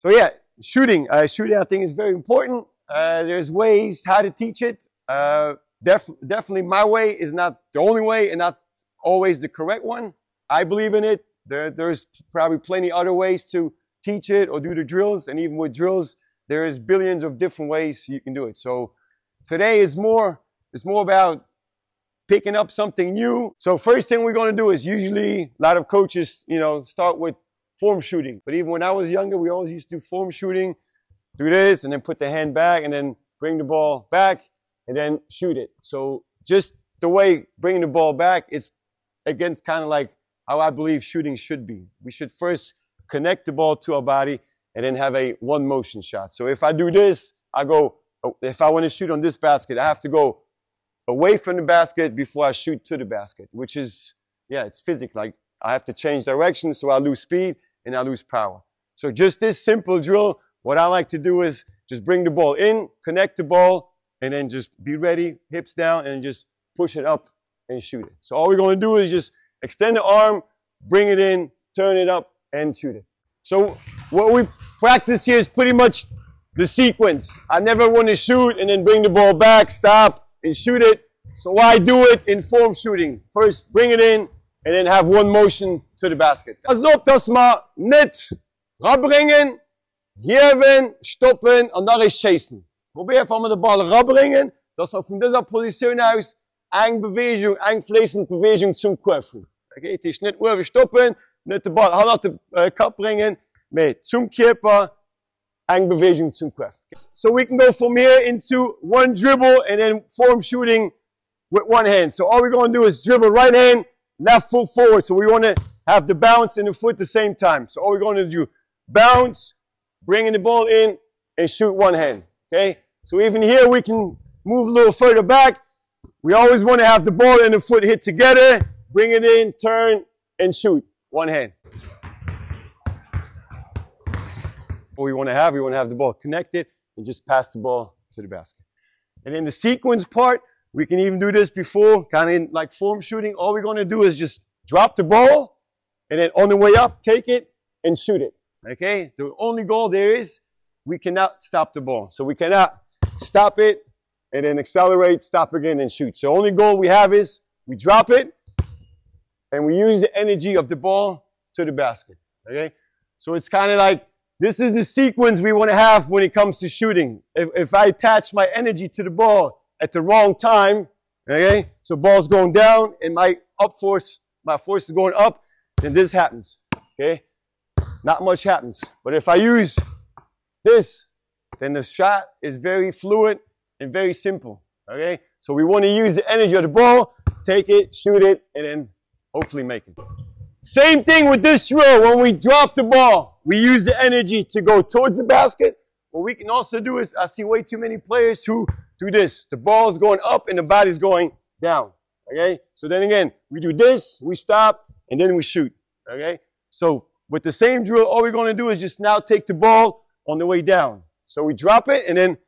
So yeah, shooting I think is very important. There's ways how to teach it. Definitely my way is not the only way and not always the correct one. I believe in it. There's probably plenty other ways to teach it or do the drills. And even with drills, there is billions of different ways you can do it. So today is it's more about picking up something new. So first thing we're going to do is usually a lot of coaches, start with form shooting. But even when I was younger, we always used to do form shooting, do this, and then put the hand back, and then bring the ball back, and then shoot it. So just the way bringing the ball back is against kind of like how I believe shooting should be. We should first connect the ball to our body and then have a one motion shot. So if I do this, if I want to shoot on this basket, I have to go away from the basket before I shoot to the basket, which is, it's physics. Like I have to change direction, so I lose speed and I lose power. So just this simple drill, what I like to do is just bring the ball in, connect the ball, and then just be ready, hips down, and just push it up and shoot it. So all we're going to do is just extend the arm, bring it in, turn it up, and shoot it. So what we practice here is pretty much the sequence. I never want to shoot and then bring the ball back, stop, and shoot it. So I do it in form shooting. First bring it in and then have one motion to the basket. Pas op dat we net rabbringen, geven, stoppen en dan is chasen. Probeer van met de bal rabbringen, dat we van deze positie uit een beweging, een fließende beweging zum Kurven. Okay, het is niet over stoppen, niet de bal aan de kap brengen, maar zum Körper, een beweging zum Kurven. So we can go from here into one dribble and then form shooting with one hand. So all we're going to do is dribble right hand, left foot forward. So we want to have the bounce and the foot at the same time. So all we're going to do, bounce, bringing the ball in, and shoot one hand. Okay? So even here we can move a little further back. We always want to have the ball and the foot hit together. Bring it in, turn, and shoot. One hand. What we want to have the ball connected and just pass the ball to the basket. And in the sequence part, we can even do this before, kind of in like form shooting. All we're going to do is just drop the ball, and then on the way up, take it and shoot it. Okay? The only goal there is we cannot stop the ball. So we cannot stop it and then accelerate, stop again, and shoot. So the only goal we have is we drop it and we use the energy of the ball to the basket. Okay? So it's kind of like this is the sequence we want to have when it comes to shooting. If I attach my energy to the ball at the wrong time, okay, so ball's going down and my force is going up, then this happens, okay? Not much happens. But if I use this, then the shot is very fluid and very simple, okay? So we want to use the energy of the ball, take it, shoot it, and then hopefully make it. Same thing with this drill. When we drop the ball, we use the energy to go towards the basket. What we can also do is, I see way too many players who do this. The ball is going up and the body's going down. Okay? So then again, we do this, we stop, and then we shoot. Okay? So with the same drill, all we're going to do is just now take the ball on the way down. So we drop it and then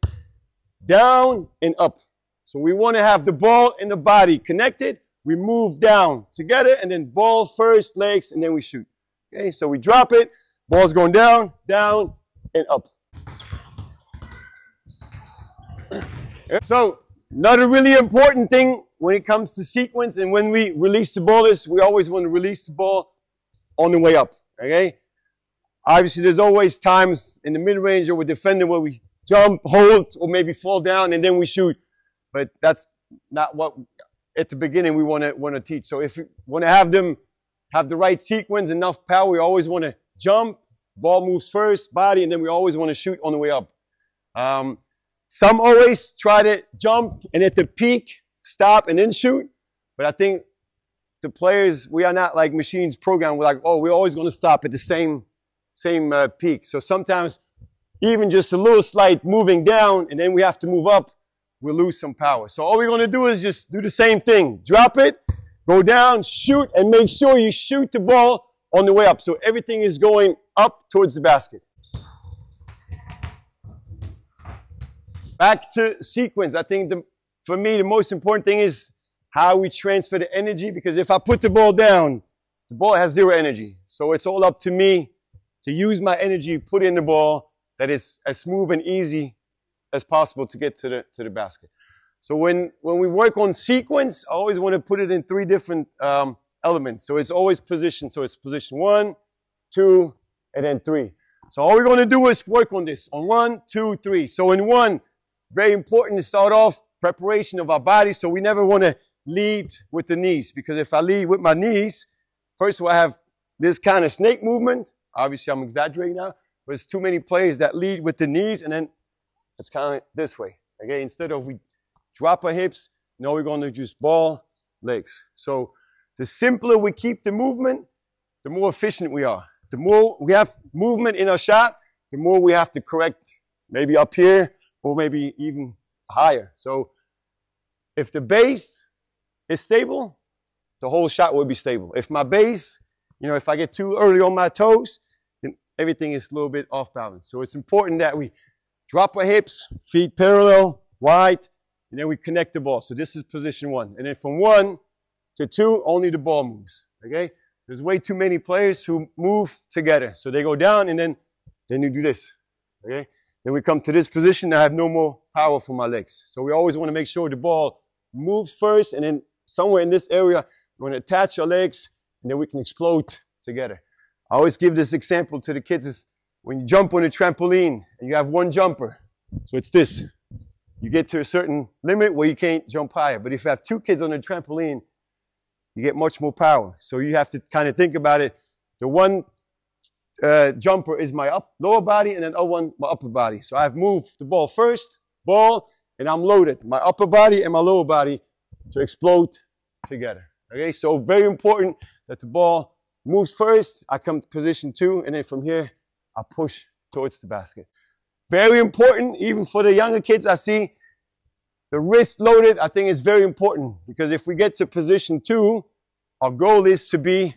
down and up. So we want to have the ball and the body connected. We move down together and then ball first, legs, and then we shoot. Okay? So we drop it, ball's going down, down, and up. So, another really important thing when it comes to sequence and when we release the ball is we always want to release the ball on the way up, okay? Obviously, there's always times in the mid-range or with defender where we jump, hold, or maybe fall down and then we shoot. But that's not what, at the beginning, we want to teach. So if we want to have them have the right sequence, enough power, we always want to jump, ball moves first, body, and then we always want to shoot on the way up. Some always try to jump and at the peak, stop and then shoot. But I think the players, we are not like machines programmed. We're like, oh, we're always going to stop at the same peak. So sometimes even just a little slight moving down and then we have to move up, we'll lose some power. So all we're going to do is just do the same thing. Drop it, go down, shoot, and make sure you shoot the ball on the way up. So everything is going up towards the basket. Back to sequence. I think for me, the most important thing is how we transfer the energy, because if I put the ball down, the ball has zero energy. So it's all up to me to use my energy, put in the ball that is as smooth and easy as possible to get to the basket. So when we work on sequence, I always want to put it in 3 different elements. So it's always position. So it's position 1, 2, and then 3. So all we're going to do is work on this on 1, 2, 3. So in 1, very important to start off preparation of our body. So we never want to lead with the knees, because if I lead with my knees, first of all, I have this kind of snake movement. Obviously, I'm exaggerating now, but there's too many players that lead with the knees, and then it's kind of this way. Okay, instead of we drop our hips, now we're going to just ball legs. So the simpler we keep the movement, the more efficient we are. The more we have movement in our shot, the more we have to correct, maybe up here or maybe even higher. So if the base is stable, the whole shot will be stable. If my base, if I get too early on my toes, then everything is a little bit off balance. So it's important that we drop our hips, feet parallel, wide, and then we connect the ball. So this is position 1. And then from 1 to 2, only the ball moves. Okay? There's way too many players who move together. So they go down and then you do this. Okay? Then we come to this position. I have no more power for my legs. So we always want to make sure the ball moves first, and then somewhere in this area, we're going to attach our legs, and then we can explode together. I always give this example to the kids is when you jump on a trampoline and you have one jumper. So it's this. You get to a certain limit where you can't jump higher. But if you have 2 kids on a trampoline, you get much more power. So you have to kind of think about it. The one jumper is my lower body, and then the other one, my upper body. So I've moved the ball first, and I'm loaded. My upper body and my lower body to explode together. Okay, so very important that the ball moves first. I come to position 2, and then from here, I push towards the basket. Very important, even for the younger kids, I see the wrist loaded, I think is very important, because if we get to position 2, our goal is to be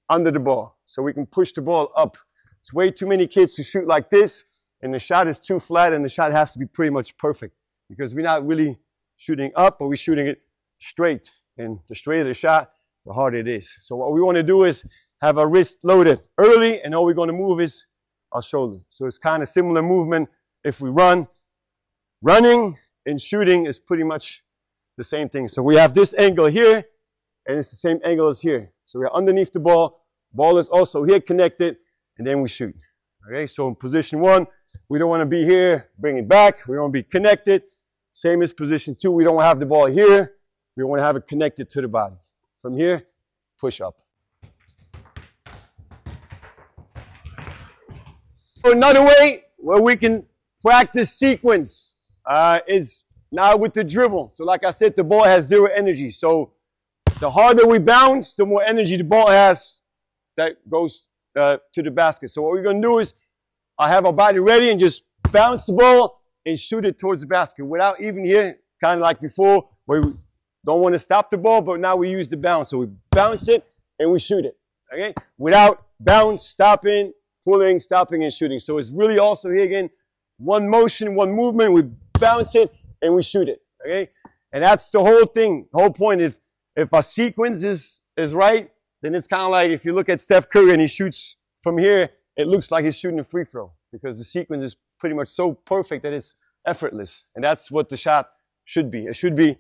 under the ball, so we can push the ball up. It's way too many kids who shoot like this, and the shot is too flat, and the shot has to be pretty much perfect, because we're not really shooting up, but we're shooting it straight. And the straighter the shot, the harder it is. So what we want to do is have our wrist loaded early, and all we're going to move is our shoulder. So it's kind of similar movement if we run. Running and shooting is pretty much the same thing. So we have this angle here, and it's the same angle as here. So we're underneath the ball. Ball is also here connected, and then we shoot. Okay, so in position 1, we don't want to be here, bring it back. We don't want to be connected. Same as position 2, we don't want to have the ball here. We want to have it connected to the body. From here, push up. So another way where we can practice sequence is now with the dribble. So like I said, the ball has 0 energy. So the harder we bounce, the more energy the ball has that goes to the basket. So what we're going to do is I have our body ready and just bounce the ball and shoot it towards the basket without even here, kind of like before, where we don't want to stop the ball, but now we use the bounce. So we bounce it and we shoot it, okay? Without bounce, stopping, pulling, stopping, and shooting. So it's really also here again, one motion, one movement. We bounce it and we shoot it, okay? And that's the whole thing. The whole point is if our sequence is right, then it's kind of like if you look at Steph Curry and he shoots from here, it looks like he's shooting a free throw because the sequence is pretty much so perfect that it's effortless. And that's what the shot should be. It should be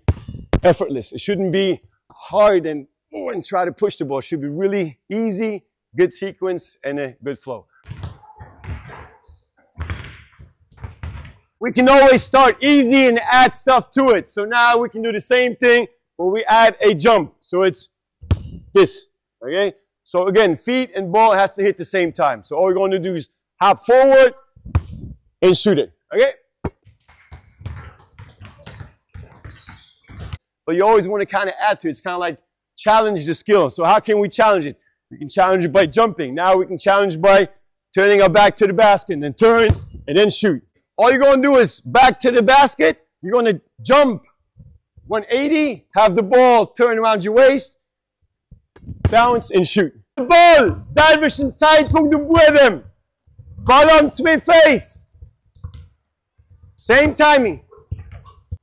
effortless. It shouldn't be hard and try to push the ball. It should be really easy, good sequence, and a good flow. We can always start easy and add stuff to it. So now we can do the same thing where we add a jump. So it's this, okay? So again, feet and ball has to hit the same time. So all we're going to do is hop forward and shoot it, okay? But you always want to kind of add to it. It's kind of like challenge the skill. So how can we challenge it? We can challenge it by jumping. Now we can challenge by turning our back to the basket and then turn and then shoot. All you're going to do is back to the basket. You're going to jump 180, have the ball turn around your waist, bounce and shoot. Ball, selben Zeitpunkt du Boden. Balance with face. Same timing.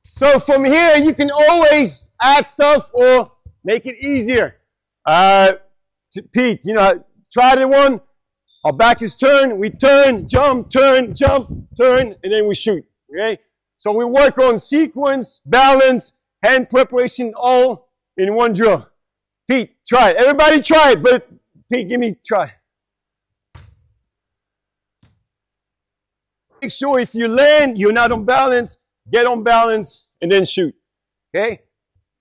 So from here, you can always add stuff or make it easier. Pete, try the one. Our back is turned, we turn, jump, turn, and then we shoot, okay? So we work on sequence, balance, hand preparation, all in one drill. Pete, try it. Everybody try it, but Pete, give me try. Make sure if you land, you're not on balance, get on balance, and then shoot, okay?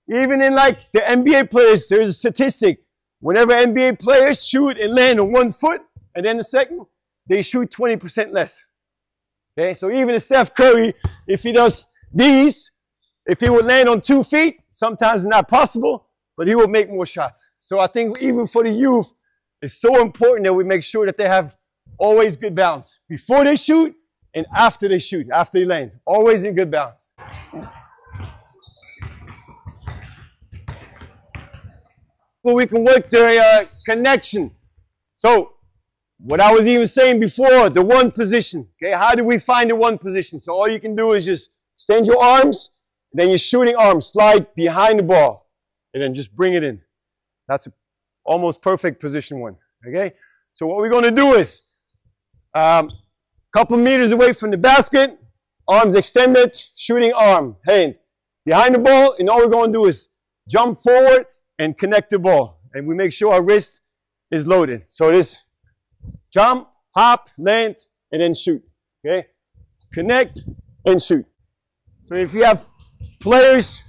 Even in like the NBA players, there's a statistic. Whenever NBA players shoot and land on 1 foot, and then the second, they shoot 20% less. Okay, so even Steph Curry, if he does these, if he would land on 2 feet, sometimes it's not possible, but he will make more shots. So I think even for the youth, it's so important that we make sure that they have always good balance. Before they shoot and after they shoot, after they land. Always in good balance. Well, we can work the connection. So, what I was even saying before, the one position. Okay, how do we find the one position? So all you can do is just extend your arms, then your shooting arm, slide behind the ball, and then just bring it in. That's a almost perfect position one. Okay, so what we're going to do is couple meters away from the basket, arms extended, shooting arm, hand behind the ball, and all we're going to do is jump forward and connect the ball, and we make sure our wrist is loaded. So this. Jump, hop, land, and then shoot. Okay? Connect and shoot. So if you have players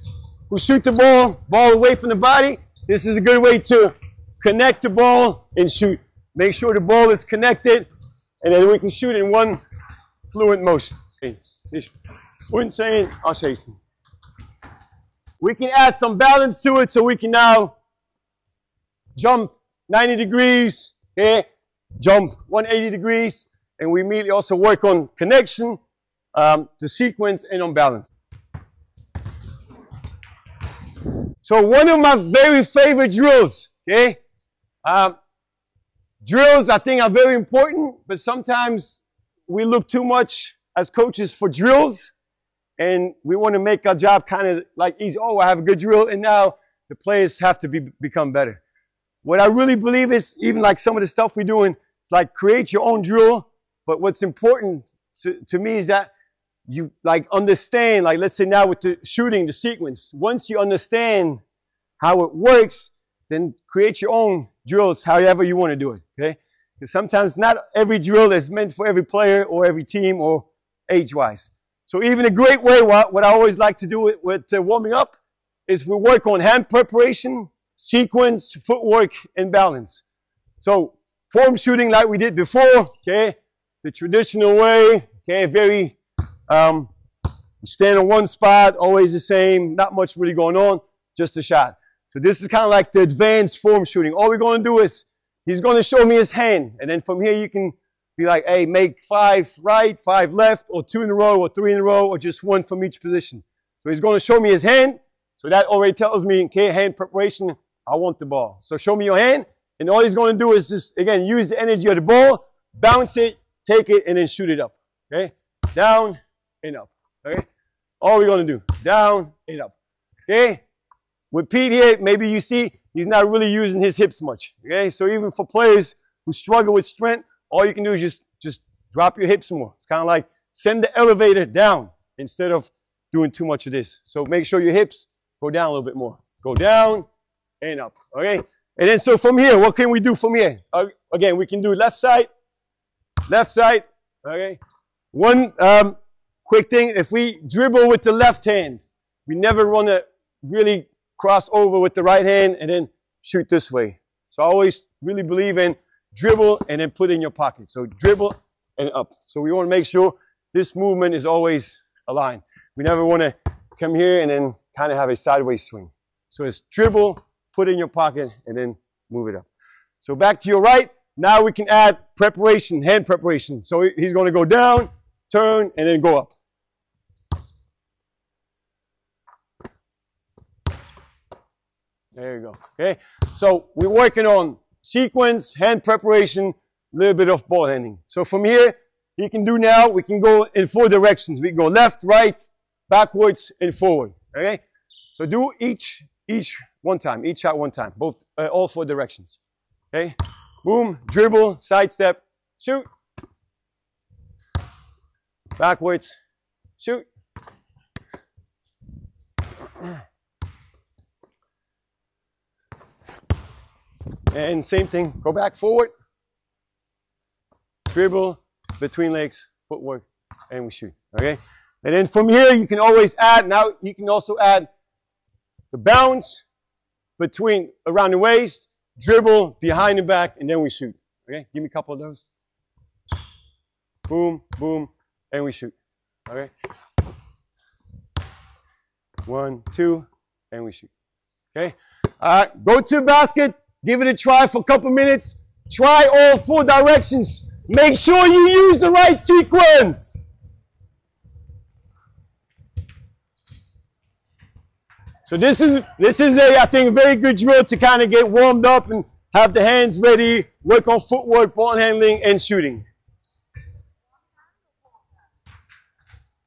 who shoot the ball away from the body, this is a good way to connect the ball and shoot. Make sure the ball is connected, and then we can shoot in one fluent motion. We can add some balance to it, so we can now jump 90 degrees, okay? Jump 180 degrees, and we immediately also work on connection, the sequence, and on balance. So one of my very favorite drills, okay? Drills I think are very important, but sometimes we look too much as coaches for drills, and we want to make our job kind of like easy. Oh, I have a good drill, and now the players have to become better. What I really believe is, even like some of the stuff we're doing, it's like create your own drill. But what's important to me is that you like understand, like let's say now with the shooting, the sequence. Once you understand how it works, then create your own drills however you want to do it, okay? Because sometimes not every drill is meant for every player or every team or age-wise. So even a great way, what I always like to do with warming up is we work on hand preparation, sequence, footwork, and balance. So form shooting like we did before, okay? The traditional way, okay? Very, stand on one spot, always the same, not much really going on, just a shot. So this is kind of like the advanced form shooting. All we're going to do is, he's going to show me his hand. And then from here you can be like, hey, make 5 right, 5 left, or 2 in a row, or 3 in a row, or just 1 from each position. So he's going to show me his hand. So that already tells me, okay, hand preparation, I want the ball. So show me your hand. And all he's going to do is just, again, use the energy of the ball, bounce it, take it, and then shoot it up. Okay? Down and up. Okay? All we're going to do, down and up. Okay? With Pete here, maybe you see he's not really using his hips much. Okay? So even for players who struggle with strength, all you can do is just drop your hips more. It's kind of like send the elevator down instead of doing too much of this. So make sure your hips go down a little bit more. Go down and up. Okay? And then so from here, what can we do from here? Again, we can do left side. Okay? One quick thing, if we dribble with the left hand, we never want to really cross over with the right hand and then shoot this way. So I always really believe in dribble and then put in your pocket. So dribble and up. So we want to make sure this movement is always aligned. We never want to come here and then kind of have a sideways swing. So it's dribble, put in your pocket, and then move it up. So back to your right. Now we can add preparation, hand preparation. So he's going to go down, turn, and then go up. There you go. Okay. So we're working on sequence, hand preparation, a little bit of ball handling. So from here, he can do now, we can go in 4 directions. We can go left, right, backwards, and forward. Okay. So do each one time, each shot one time, both, all 4 directions. Okay. Boom, dribble, sidestep, shoot. Backwards, shoot. And same thing, go back forward. Dribble, between legs, footwork, and we shoot, okay? And then from here, you can always add, now you can also add the bounce between, around the waist, dribble, behind the back, and then we shoot, okay? Give me a couple of those. Boom, boom, and we shoot, okay? 1, 2, and we shoot, okay? All right, go to the basket, give it a try for a couple minutes, try all 4 directions. Make sure you use the right sequence. So this is a, I think, a very good drill to kind of get warmed up and have the hands ready, work on footwork, ball handling, and shooting.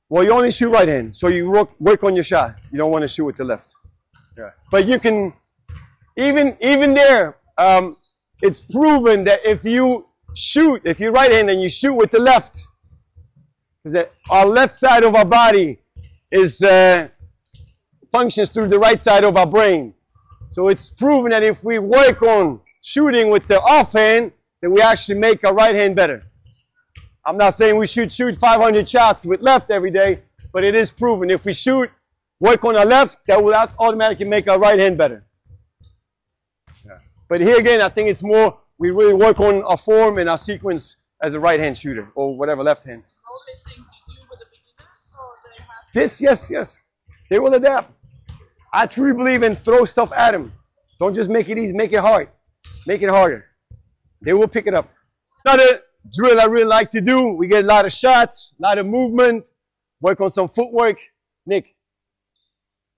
Well, you only shoot right hand, so you work on your shot. You don't want to shoot with the left. Yeah. But you can, even there, it's proven that if you shoot, if you're right hand and you shoot with the left, because our left side of our body is functions through the right side of our brain. So it's proven that if we work on shooting with the offhand, then we actually make our right hand better. I'm not saying we should shoot 500 shots with left every day, but it is proven if we work on our left, that will automatically make our right hand better. Yeah. But here again, I think it's more, we really work on our form and our sequence as a right hand shooter, or whatever left hand. All these things you do with the beginners, or they have... This, yes. They will adapt. I truly believe in throw stuff at them. Don't just make it easy, make it hard. Make it harder. They will pick it up. Another drill I really like to do, we get a lot of shots, a lot of movement, work on some footwork. Nick.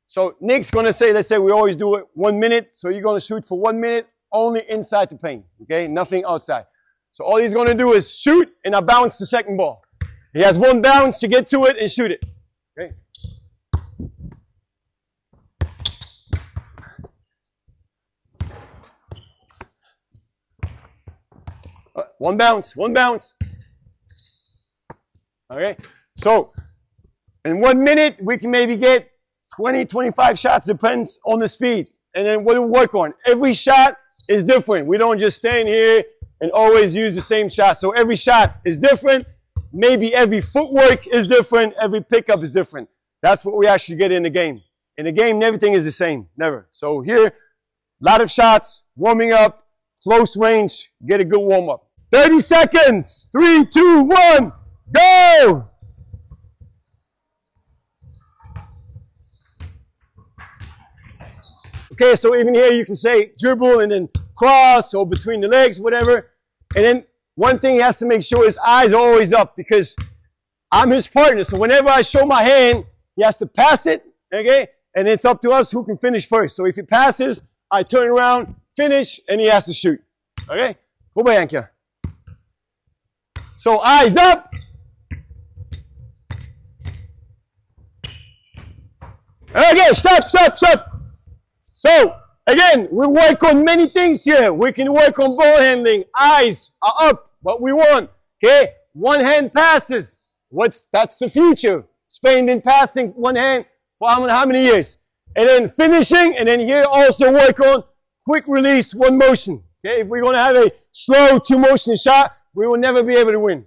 So Nick's going to say, let's say we always do it 1 minute. So you're going to shoot for 1 minute only inside the paint. Okay, nothing outside. So all he's going to do is shoot and I bounce the second ball. He has 1 bounce to get to it and shoot it. Okay. One bounce. Okay, so in 1 minute, we can maybe get 20, 25 shots, depends on the speed. And then what do we work on? Every shot is different. We don't just stand here and always use the same shot. So every shot is different. Maybe every footwork is different. Every pickup is different. That's what we actually get in the game. In the game, everything is the same. Never. So here, a lot of shots, warming up, close range, get a good warm up. 30 seconds. 3, 2, 1, go! Okay, so even here you can say dribble and then cross or between the legs, whatever. And then one thing he has to make sure his eyes are always up because I'm his partner. So whenever I show my hand, he has to pass it, okay? And it's up to us who can finish first. So if he passes, I turn around, finish, and he has to shoot. Okay? Go by Yankia. So eyes up. Okay, stop. So again, we work on many things here. We can work on ball handling. Eyes are up, what we want. Okay? 1 hand passes. That's the future. Spain been passing 1 hand for how many years? And then finishing, and then here also work on quick release, 1 motion. Okay? If we're going to have a slow 2 motion shot, we will never be able to win.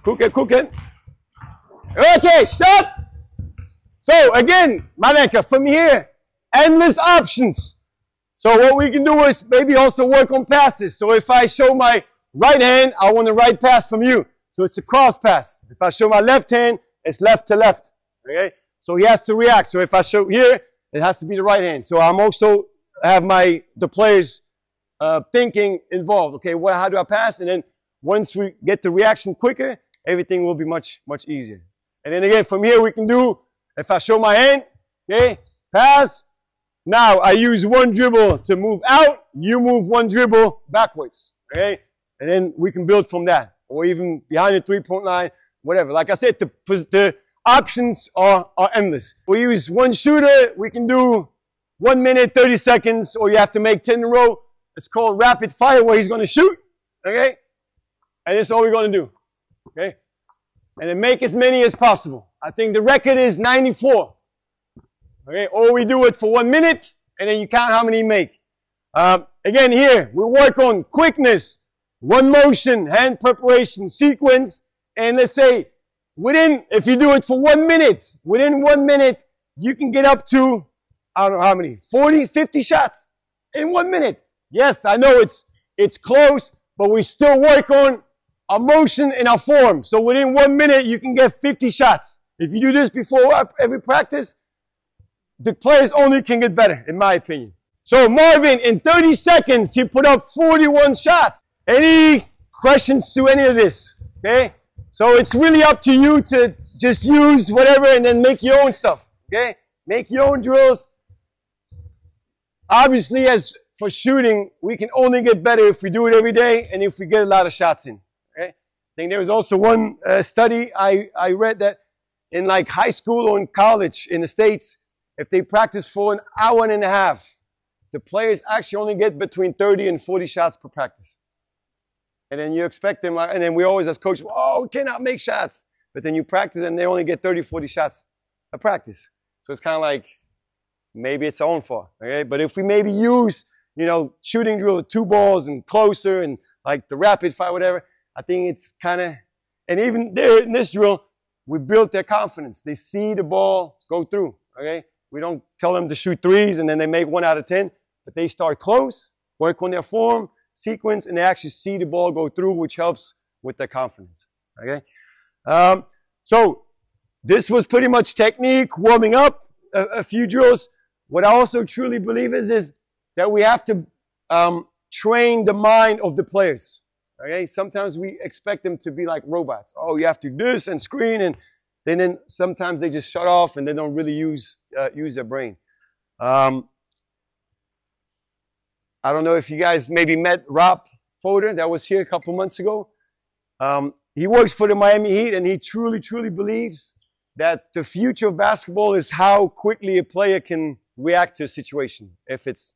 Cook it. Okay, stop. So again, Maneka, from here, endless options. So what we can do is maybe also work on passes. So if I show my right hand, I want a right pass from you. So it's a cross pass. If I show my left hand, it's left to left. Okay? So he has to react. So if I show here, it has to be the right hand. So I'm also have the players thinking involved. Okay, how do I pass? And then once we get the reaction quicker, everything will be much easier. And then again, from here we can do, if I show my hand, okay, pass. Now I use 1 dribble to move out. You move 1 dribble backwards. Okay, and then we can build from that, or even behind the 3-point line, whatever. Like I said, the options are endless. We use 1 shooter. We can do 1 minute, 30 seconds, or you have to make 10 in a row. It's called rapid fire, where he's going to shoot, okay? And that's all we're going to do, okay? And then make as many as possible. I think the record is 94, okay? Or we do it for 1 minute, and then you count how many you make. Again, here, we work on quickness, one motion, hand preparation, sequence, and let's say, if you do it for 1 minute, within 1 minute, you can get up to, I don't know how many, 40, 50 shots in 1 minute. Yes, I know it's close, but we still work on our motion and our form. So within 1 minute, you can get 50 shots. If you do this before every practice, the players only can get better, in my opinion. So Marvin, in 30 seconds, he put up 41 shots. Any questions to any of this? Okay? So it's really up to you to just use whatever and then make your own stuff. Okay? Make your own drills. Obviously, as for shooting, we can only get better if we do it every day and if we get a lot of shots in. Okay? I think there was also one study I read that in like high school or in college in the States, if they practice for an hour and a half, the players actually only get between 30 and 40 shots per practice. And then you expect them, and then we always as coaches, oh, we cannot make shots. But then you practice and they only get 30, 40 shots a practice. So it's kind of like, maybe it's our own fault, okay? But if we maybe use, shooting drill with 2 balls and closer and like the rapid fire, whatever, I think it's kind of, and even there in this drill, we built their confidence. They see the ball go through, okay? We don't tell them to shoot 3s and then they make 1 out of 10, but they start close, work on their form, sequence, and they actually see the ball go through, which helps with their confidence, okay? So this was pretty much technique, warming up, a few drills. What I also truly believe is that we have to train the mind of the players, okay? Sometimes we expect them to be like robots. Oh, you have to do this and screen, and then sometimes they just shut off and they don't really use their brain. I don't know if you guys maybe met Rob Fodor that was here a couple months ago. He works for the Miami Heat, and he truly, truly believes that the future of basketball is how quickly a player can react to a situation. If it's,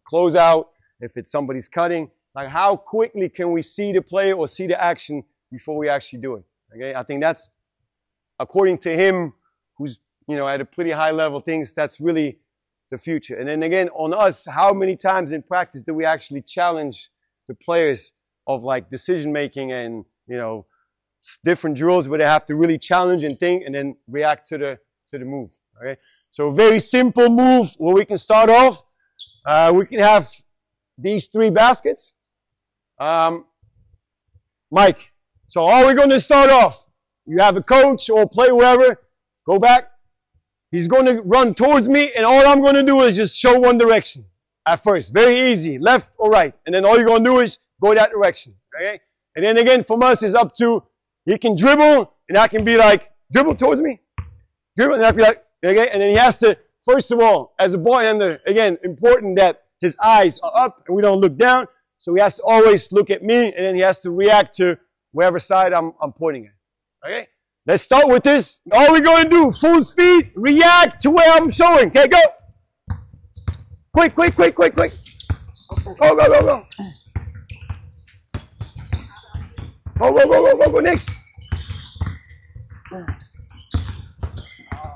close out, if it's somebody's cutting, like how quickly can we see the play or see the action before we actually do it? Okay, I think that's, according to him, who's, at a pretty high level, thinks that's really the future. And then again, on us, how many times in practice do we actually challenge the players of like decision making and, different drills where they have to really challenge and think and then react to the move. Okay, so very simple move where we can start off. We can have these 3 baskets. Mike, so how are we going to start off? You have a coach or play wherever, go back. He's going to run towards me, and all I'm going to do is just show one direction at first. Very easy, left or right. And then all you're going to do is go that direction. Okay? And then again, from us, it's up to, he can dribble, and I can be like, dribble towards me. Dribble, and I can be like, okay? And then he has to, first of all, as a ball handler, again, important that his eyes are up and we don't look down. So he has to always look at me, and then he has to react to wherever side I'm pointing at. Okay? Let's start with this. All we're going to do, full speed, react to where I'm showing. Okay, go. Quick, quick, quick, quick, quick. Go, go, go, go. Go, go, go, go, go, go, next.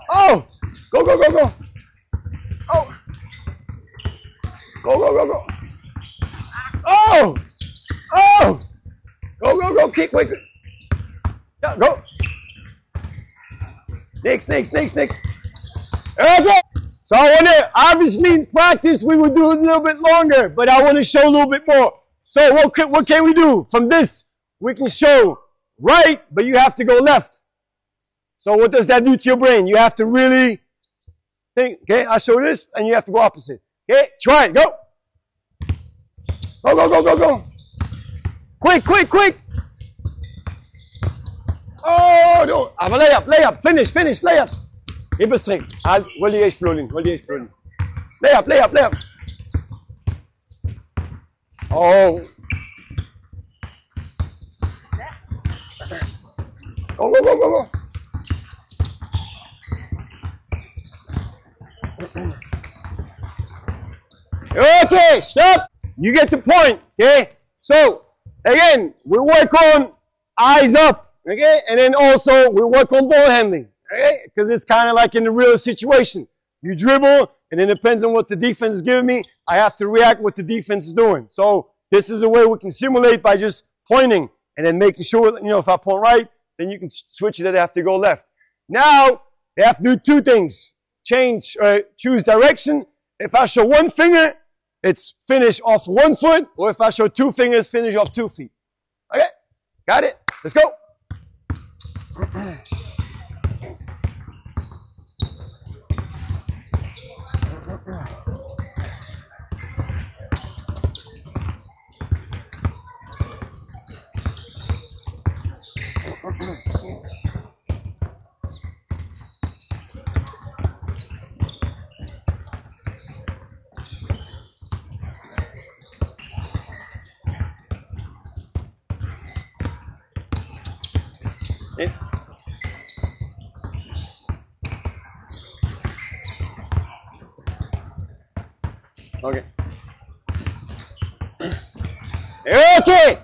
Oh, go, go, go, go. Oh. Go, go, go, go. Oh. Oh. Go, go, go, kick, quick. Yeah, go. Next, next, next, next. Okay. So I want to, obviously in practice we would do it a little bit longer, but I want to show a little bit more. So what can we do? From this, we can show right, but you have to go left. So what does that do to your brain? You have to really think, okay, I show this, and you have to go opposite. Okay, try it, go. Go, go, go, go, go. Quick, quick, quick. Oh, no. Layup, layup. Finish, layups. Even string. Wil die exploding, Layup, layup, layup. Oh. Go, go, go, go, go. Okay, stop. You get the point, okay? So, again, we work on eyes up, okay? And then also, we work on ball handling, okay? Because it's kind of like in the real situation. You dribble, and it depends on what the defense is giving me. I have to react what the defense is doing. So, this is a way we can simulate by just pointing and then making sure, you know, if I point right, then you can switch it that they have to go left. Now, they have to do two things. Choose direction. If I show one finger, it's finish off 1 foot, or if I show 2 fingers, finish off 2 feet. Okay, got it? Let's go. Okay. Okay.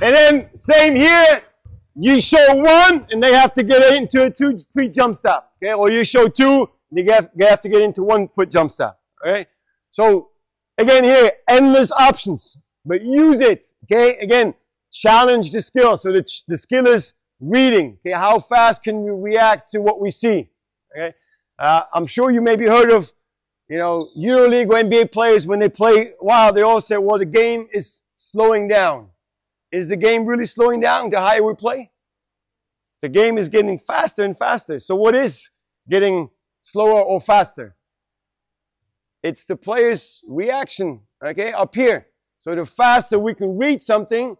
And then same here. You show 1, and they have to get into a 2-feet jump stop. Okay. Or you show 2, they have to get into 1-foot jump stop. Okay. So again here, endless options, but use it. Okay. Again, challenge the skill. So the skill is reading. Okay. How fast can we react to what we see? Okay. I'm sure you maybe heard of, you know, EuroLeague or NBA players, when they play, wow, they all say, well, the game is slowing down. Is the game really slowing down the higher we play? The game is getting faster and faster. So what is getting slower or faster? It's the player's reaction, okay, up here. So the faster we can read something,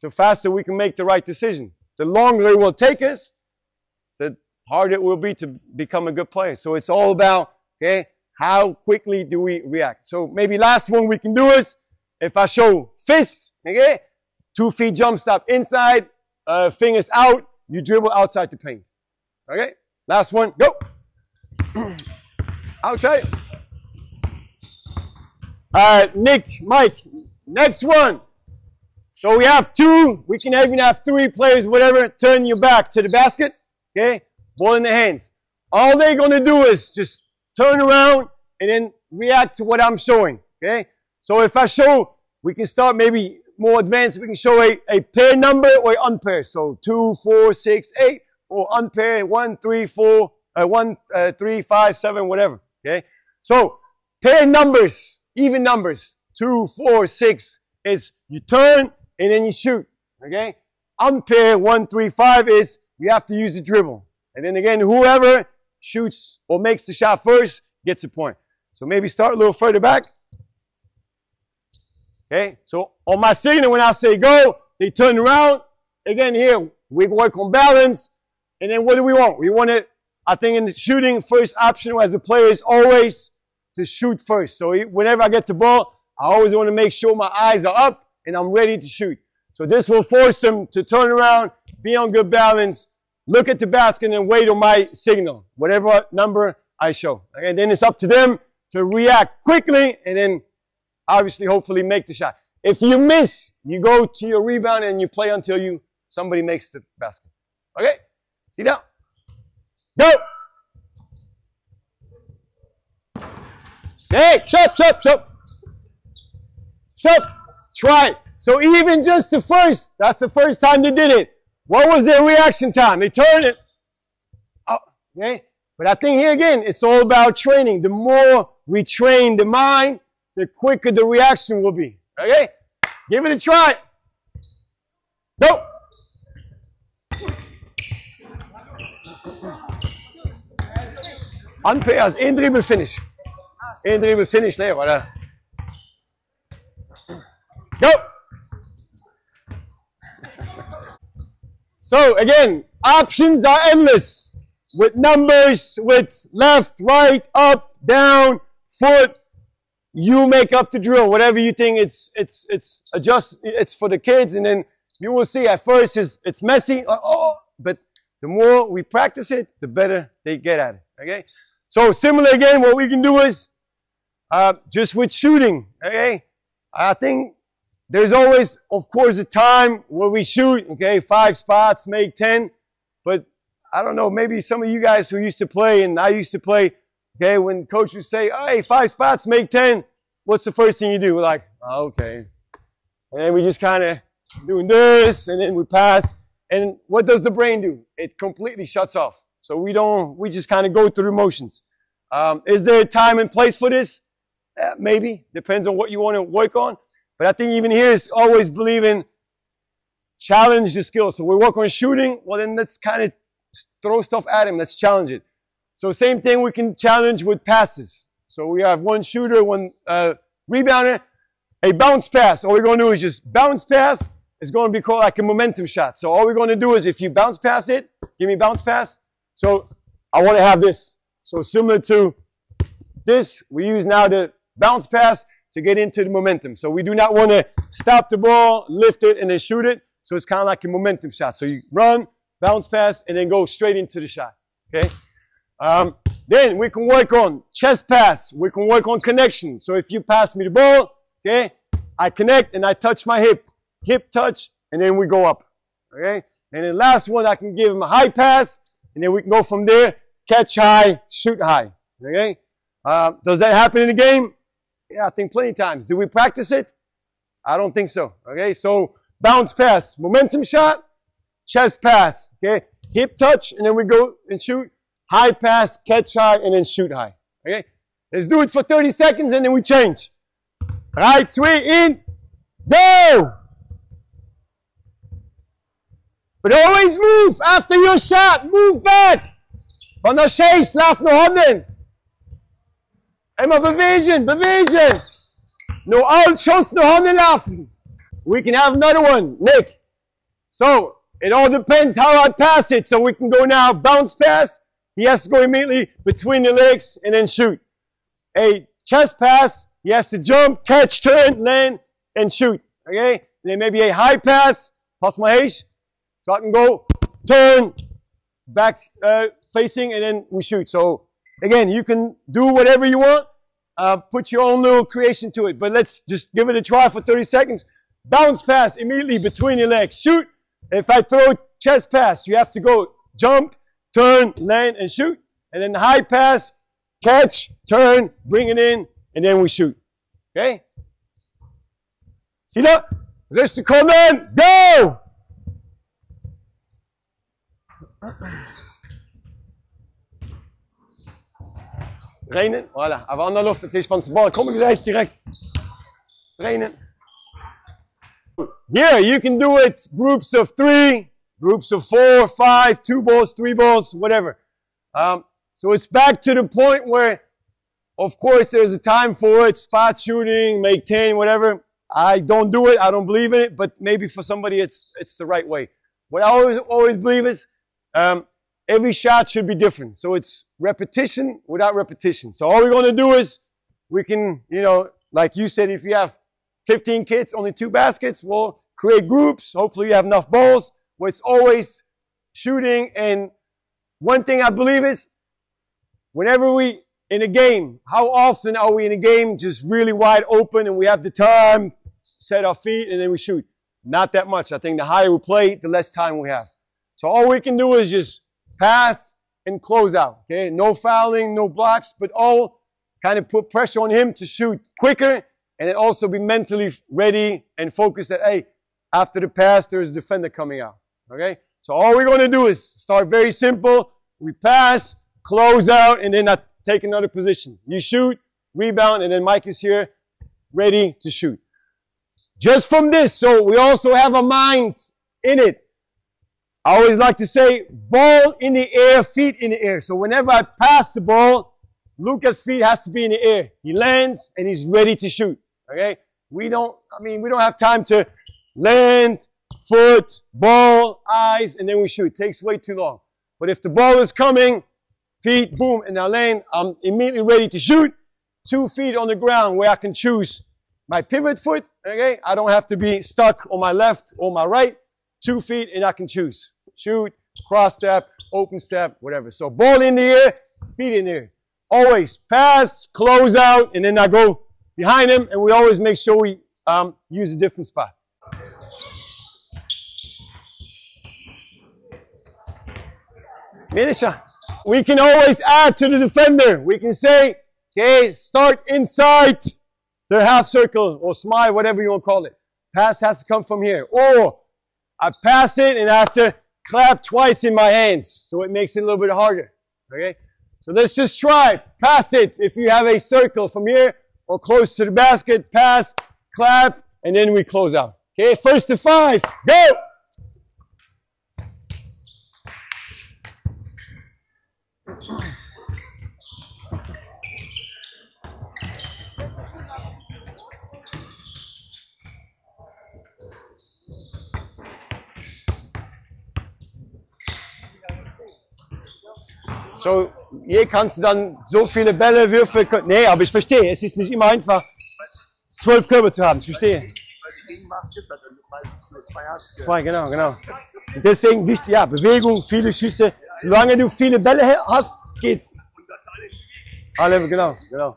the faster we can make the right decision. The longer it will take us, the harder it will be to become a good player. So it's all about, okay, how quickly do we react? So maybe last one we can do is, if I show fist, okay, 2 feet jump stop inside, fingers out, you dribble outside the paint. Okay, last one, go. Outside. All right, Nick, Mike, next one. So we have 2, we can even have 3 players, whatever, turn your back to the basket, okay, ball in the hands. All they're going to do is just turn around and then react to what I'm showing, okay? So if I show, we can start maybe more advanced. We can show a pair number or unpair. So 2, 4, 6, 8, or unpair 1, 3, 4, 1, 3, 5, 7, whatever, okay? So pair numbers, even numbers, 2, 4, 6 is you turn and then you shoot, okay? Unpair 1, 3, 5 is you have to use the dribble. And then again, whoever shoots or makes the shot first gets a point. So maybe start a little further back. Okay, so on my signal, when I say go, they turn around. Again, here, we work on balance. And then what do we want? We want it, I think in the shooting, first option as a player is always to shoot first. So whenever I get the ball, I always want to make sure my eyes are up and I'm ready to shoot. So this will force them to turn around, be on good balance, look at the basket, and wait on my signal, whatever number I show. And then it's up to them to react quickly and then obviously, hopefully make the shot. If you miss, you go to your rebound and you play until somebody makes the basket. Okay? See now? Go! Hey, stop. Stop. Try. So even just the first, that's the first time they did it. What was their reaction time? They turned it. Oh, okay? But I think here again, it's all about training. The more we train the mind, the quicker the reaction will be. Okay? Give it a try. Go. Unpairs. In dribble finish. In dribble finish. Nee, voilà. Go. So again, options are endless. With numbers, with left, right, up, down, foot. You make up the drill, whatever you think it's for the kids, and then you will see at first it's messy, but the more we practice it, the better they get at it, okay? So similar again, what we can do is, just with shooting, okay? I think there's always, of course, a time where we shoot, okay? 5 spots, make 10. But I don't know, maybe some of you guys who used to play and I used to play, okay, when coach would say, hey, 5 spots, make 10, what's the first thing you do? We're like, oh, okay. And then we just kind of doing this, and then we pass. And what does the brain do? It completely shuts off. So we just kind of go through the motions. Is there a time and place for this? Maybe. Depends on what you want to work on. But I think even here is always believing challenge the skill. So we work on shooting. Well, then let's kind of throw stuff at him. Let's challenge it. So same thing we can challenge with passes. So we have one shooter, one rebounder, a bounce pass. All we're going to do is just bounce pass. It's going to be called like a momentum shot. So all we're going to do is if you bounce pass it, give me bounce pass. So I want to have this. So similar to this, we use now the bounce pass to get into the momentum. So we do not want to stop the ball, lift it, and then shoot it. So it's kind of like a momentum shot. So you run, bounce pass, and then go straight into the shot. Okay? Then we can work on chest pass. We can work on connection. So if you pass me the ball, okay, I connect and I touch my hip. Hip touch, and then we go up. Okay? And then last one, I can give him a high pass, and then we can go from there, catch high, shoot high. Okay? Does that happen in the game? Yeah, I think plenty of times. Do we practice it? I don't think so. Okay? So bounce pass, momentum shot, chest pass. Okay? Hip touch, and then we go and shoot. High pass, catch high, and then shoot high. Okay? Let's do it for 30 seconds, and then we change. Right, swing in, go! But always move after your shot. Move back. Van der Schees, laaf naar handen. En maar bewegen, bewegen. No out shots, no handen laufen. We can have another one, Nick. So, it all depends how I pass it. So we can go now, bounce pass. He has to go immediately between the legs and then shoot. A chest pass, he has to jump, catch, turn, land, and shoot. Okay? And then maybe a high pass, pas maar hees. So I can go, turn, back facing, and then we shoot. So again, you can do whatever you want. Put your own little creation to it. But let's just give it a try for 30 seconds. Bounce pass immediately between your legs. Shoot. If I throw chest pass, you have to go jump, turn, land, and shoot. And then the high pass, catch, turn, bring it in, and then we shoot. Okay? See that? Rustig komen. Go! Trainen, voilà. Aber an der Luft, het is van zijn bal. Kom ik eens direct. Trainen. Here, you can do it groups of 3, groups of 4, 5, 2 balls, 3 balls, whatever. So it's back to the point where, of course, there's a time for it. Spot shooting, make 10, whatever. I don't do it. I don't believe in it. But maybe for somebody, it's the right way. What I always believe is, every shot should be different. So it's repetition without repetition. So all we're going to do is we can, you know, like you said, if you have 15 kids, only 2 baskets, we'll create groups. Hopefully you have enough balls where it's always shooting. And one thing I believe is whenever we in a game, how often are we in a game just really wide open and we have the time, set our feet, and then we shoot? Not that much. I think the higher we play, the less time we have. So all we can do is just pass and close out. Okay? No fouling, no blocks, but all kind of put pressure on him to shoot quicker and then also be mentally ready and focused that, hey, after the pass, there's a defender coming out. Okay? So all we're going to do is start very simple. We pass, close out, and then take another position. You shoot, rebound, and then Mike is here ready to shoot. Just from this, so we also have a mind in it. I always like to say, ball in the air, feet in the air. So whenever I pass the ball, Lucas' feet has to be in the air. He lands and he's ready to shoot. Okay? We don't have time to land, foot, ball, eyes, and then we shoot. It takes way too long. But if the ball is coming, feet, boom, and I land, I'm immediately ready to shoot. 2 feet on the ground where I can choose my pivot foot. Okay? I don't have to be stuck on my left or my right. 2 feet and I can choose. Shoot, cross step, open step, whatever. So ball in the air, feet in the air. Always pass, close out, and then I go behind him, and we always make sure we use a different spot. We can always add to the defender. We can say, okay, start inside the half circle or smile, whatever you want to call it. Pass has to come from here. Or I pass it and I have to clap twice in my hands. So it makes it a little bit harder. Okay? So let's just try. Pass it if you have a circle from here or close to the basket. Pass, clap, and then we close out. Okay, first to 5. Go! So, hier kannst du dann so viele Bälle, Würfel... Nee, aber ich verstehe, es ist nicht immer einfach, 12 Körbe zu haben, ich verstehe. Weil die Gegenmacht ist, wenn du meistens nur 2 hast. 2, genau, genau. Und deswegen wichtig, ja, Bewegung, viele Schüsse. Solange du viele Bälle hast, geht's. Und das Alle, genau, genau.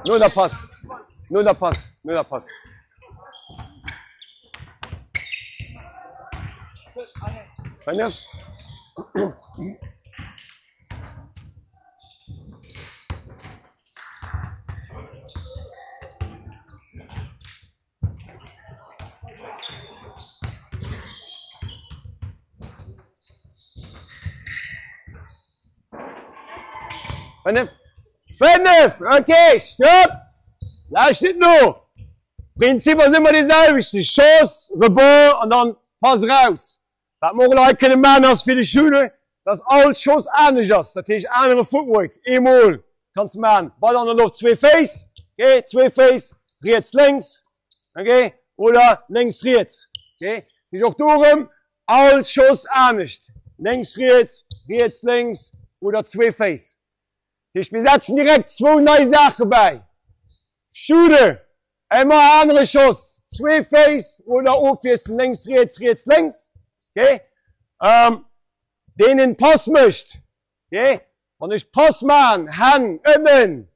Nur der Pass. Nur der Pass. Nur der Pass. Eine. Fünf! Okay, stopp! Luistert nu! Prinzip is immer dieselbe. Schuss, Rebond und dann Pass raus. Dat mogen we kunnen maken als voor de shooter. Dat is alles Schuss anders is. Dat is andere footwork. Eenmaal. Kannst du machen. Ball an der Luft, 2 Face. Okay, 2 Face. Rechts, links. Okay, oder links, rechts. Okay, is ook door alles Schuss anders. Links, rechts, links oder 2 Face. Wir setzen direkt 2 neue Sachen bei. Shooter, immer andere Schuss. 2 Face oder aufhören, links, links. Okay? Den in Pass möchte. Okay? Wenn ich Pass machen, Hand, innen,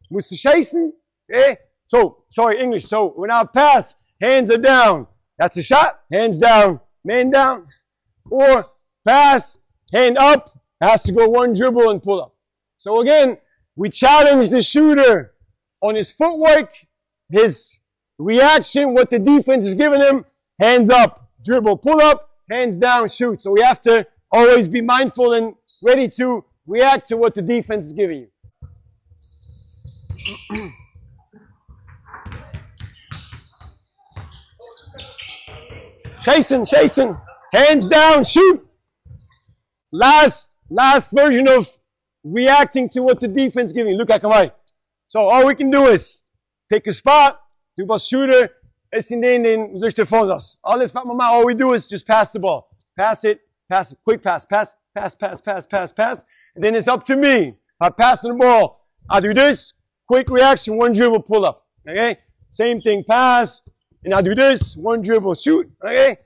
musst du schießen. Okay? So, sorry, English. So, when I pass, hands are down. That's a shot. Hands down, man down. Or pass, hand up. Has to go 1 dribble and pull up. So again, we challenge the shooter on his footwork, his reaction, what the defense is giving him. Hands up, dribble, pull up, hands down, shoot. So we have to always be mindful and ready to react to what the defense is giving you. Chasing, hands down, shoot. Last version of reacting to what the defense is giving you. Look at Kamai. So all we can do is pick a spot, do a shooter, es in den durch den Fonds. Alles was wir machen, all we do is just pass the ball. Pass it, quick pass, and then it's up to me. I pass the ball, I do this, quick reaction, 1 dribble, pull up. Okay? Same thing, pass, and I do this, 1 dribble, shoot. Okay?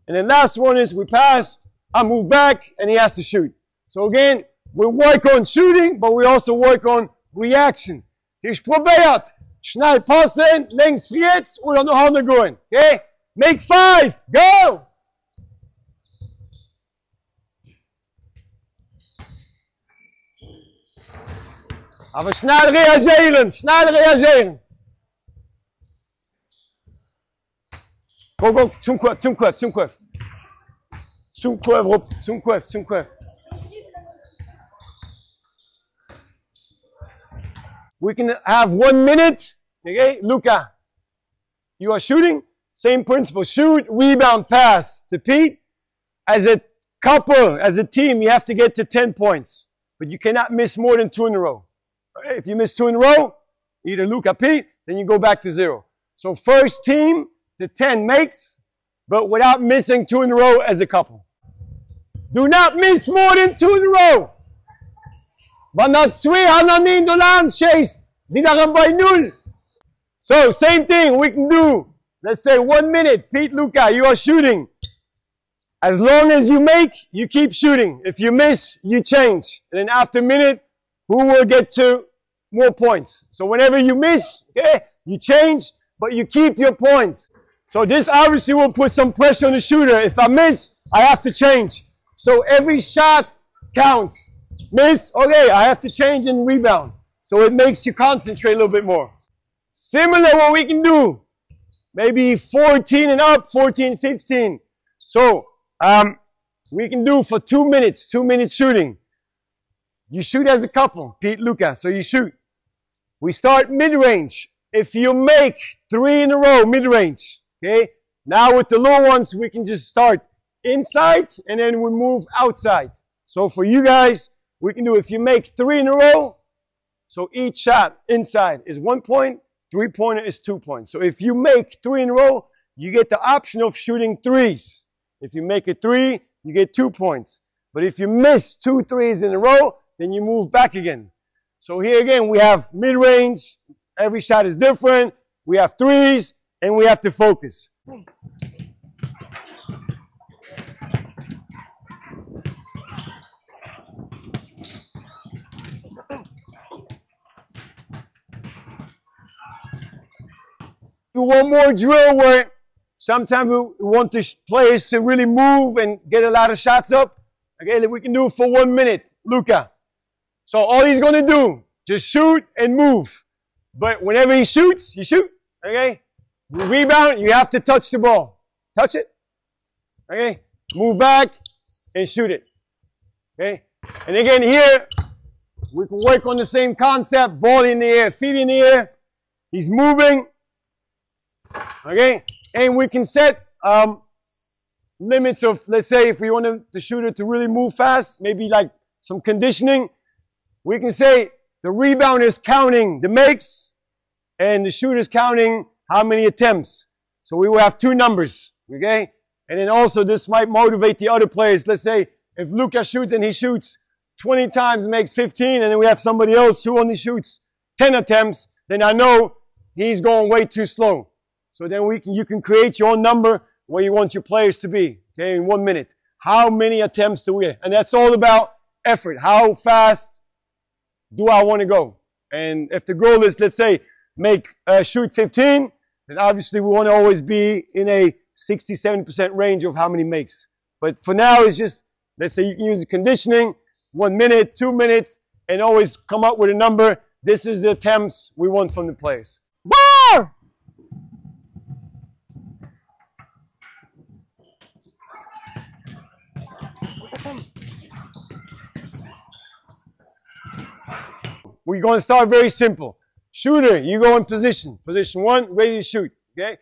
And then last one is we pass, I move back, and he has to shoot. So again, we work on shooting, but we also work on reaction. Ich probiert, schnell passen, links, rechts, oder nach vorne gehen. Okay? Make 5, go! Aber schnell reagieren. Go, zum Kurve. Zum Kurve. We can have 1 minute. Okay, Luca. You are shooting. Same principle. Shoot, rebound, pass. To Pete. As a couple, as a team, you have to get to 10 points. But you cannot miss more than 2 in a row. Okay? If you miss 2 in a row, either Luca, Pete, then you go back to 0. So first team to 10 makes, but without missing 2 in a row as a couple. Do not miss more than 2 in a row. Wanneer 2 handen in de laan chase, zie daar een bij 0. So, same thing, we can do let's say 1 minute. Pete, Luca, you are shooting. As long as you make, you keep shooting. If you miss, you change. And then after a minute, who will get to more points? So whenever you miss, okay, you change, but you keep your points. So this obviously will put some pressure on the shooter. If I miss, I have to change. So every shot counts. Miss, okay, I have to change and rebound. So it makes you concentrate a little bit more. Similar what we can do. Maybe 14 and up, 14, 15. So we can do for 2 minutes, 2 minutes shooting. You shoot as a couple, Pete, Luca, so you shoot. We start mid-range. If you make 3 in a row, mid-range, okay? Now with the low ones, we can just start inside and then we move outside. So for you guys, we can do, if you make 3 in a row, so each shot inside is 1 point, 3-pointer is 2 points. So if you make 3 in a row, you get the option of shooting threes. If you make a 3, you get 2 points. But if you miss 2 threes in a row, then you move back again. So here again, we have mid-range. Every shot is different. We have threes, and we have to focus. Do one more drill where sometimes we want the players to really move and get a lot of shots up. Okay, we can do it for 1 minute. Luca. So all he's going to do, just shoot and move. But whenever he shoots, you shoot. Okay? You rebound, you have to touch the ball. Touch it. Okay? Move back and shoot it. Okay? And again here, we can work on the same concept. Ball in the air, feet in the air. He's moving. Okay? And we can set limits of, let's say, if we want the shooter to really move fast, maybe like some conditioning, we can say the rebounder is counting the makes and the shooter is counting how many attempts. So we will have 2 numbers, okay? And then also this might motivate the other players. Let's say if Luca shoots and he shoots 20 times, makes 15, and then we have somebody else who only shoots 10 attempts, then I know he's going way too slow. So then you can create your own number where you want your players to be, okay, in 1 minute. How many attempts do we have? And that's all about effort. How fast do I want to go? And if the goal is, let's say, shoot 15, then obviously we want to always be in a 60-70% range of how many makes. But for now, it's just, let's say you can use the conditioning, 1 minute, 2 minutes, and always come up with a number. This is the attempts we want from the players. Woo! We're going to start very simple. Shooter, you go in position. Position 1, ready to shoot. Okay?